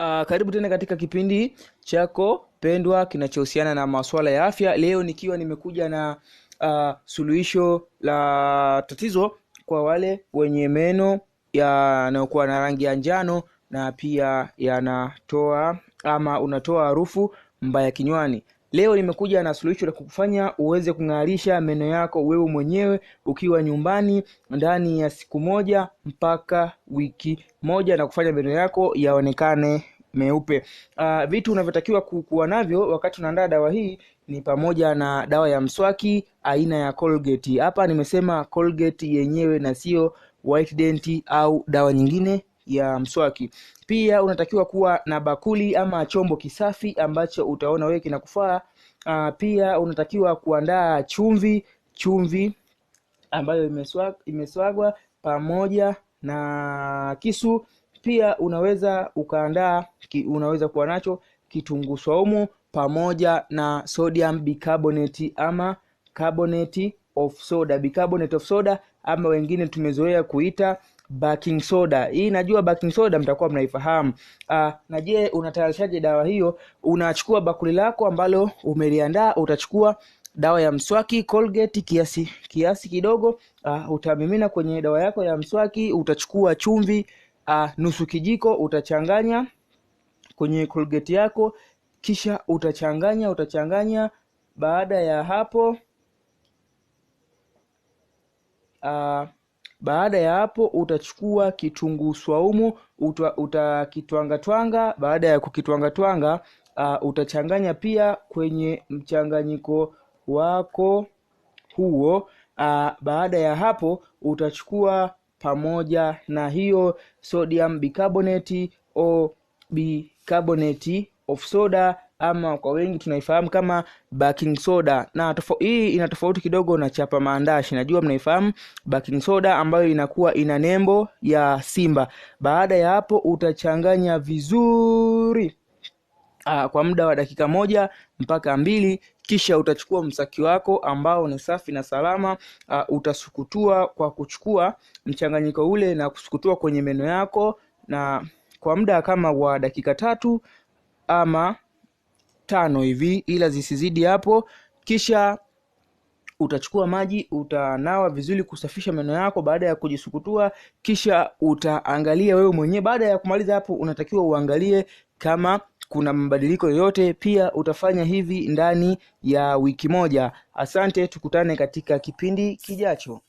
Karibu tena katika kipindi chako pendwa kinachohusiana na masuala ya afya. Leo nikiwa nimekuja na suluhisho la tatizo kwa wale wenye meno yanayokuwa na rangi ya njano na pia yanatoa ama unatoa harufu mbaya kinywani. Leo nimekuja na suluhisho la kukufanya uweze kung'arisha meno yako wewe mwenyewe ukiwa nyumbani ndani ya siku moja mpaka wiki moja na kufanya meno yako yaonekane meupe. Vitu unavyotakiwa kuwa navyo wakati unaandaa dawa hii ni pamoja na dawa ya mswaki aina ya Colgate. Hapa nimesema Colgate yenyewe na sio White Dent au dawa nyingine ya mswaki. Pia unatakiwa kuwa na bakuli ama chombo kisafi ambacho utaona wewe kinakufaa. Pia unatakiwa kuandaa chumvi ambayo imeswagwa pamoja na kisu. Pia unaweza kuwa nacho kitunguu swaumu pamoja na sodium bicarbonate ama carbonate of soda ama wengine tumezoea kuita baking soda. Hii najua baking soda mtakuwa mnaifahamu. Na je, unatayarishaje dawa hiyo? Unachukua bakuli lako ambalo umeliandaa, utachukua dawa ya mswaki Colgate kiasi kidogo, utamimina kwenye dawa yako ya mswaki. Utachukua chumvi nusu kijiko, utachanganya kwenye Colgate yako, kisha utachanganya. Baada ya hapo utachukua kitunguu swaumu, utakitwanga. Baada ya kukitwanga utachanganya pia kwenye mchanganyiko wako huo. Baada ya hapo utachukua pamoja na hiyo sodium bicarbonate au bicarbonate of soda ama kwa wengi tunaifahamu kama baking soda. Na hii ina tofauti kidogo na chapa maandashi. Najua mnaifahamu baking soda ambayo inakuwa ina nembo ya simba. Baada ya hapo utachanganya vizuri kwa muda wa dakika 1 mpaka 2, kisha utachukua mswaki wako ambao ni safi na salama. Utasukutua kwa kuchukua mchanganyiko ule na kusukutua kwenye meno yako na kwa muda kama wa dakika 3 ama 5 hivi, ila zisizidi hapo. Kisha utachukua maji, utanawa vizuri kusafisha meno yako baada ya kujisukutua. Kisha utaangalia wewe mwenyewe. Baada ya kumaliza hapo unatakiwa uangalie kama kuna mabadiliko yoyote. Pia utafanya hivi ndani ya wiki moja. Asante, tukutane katika kipindi kijacho.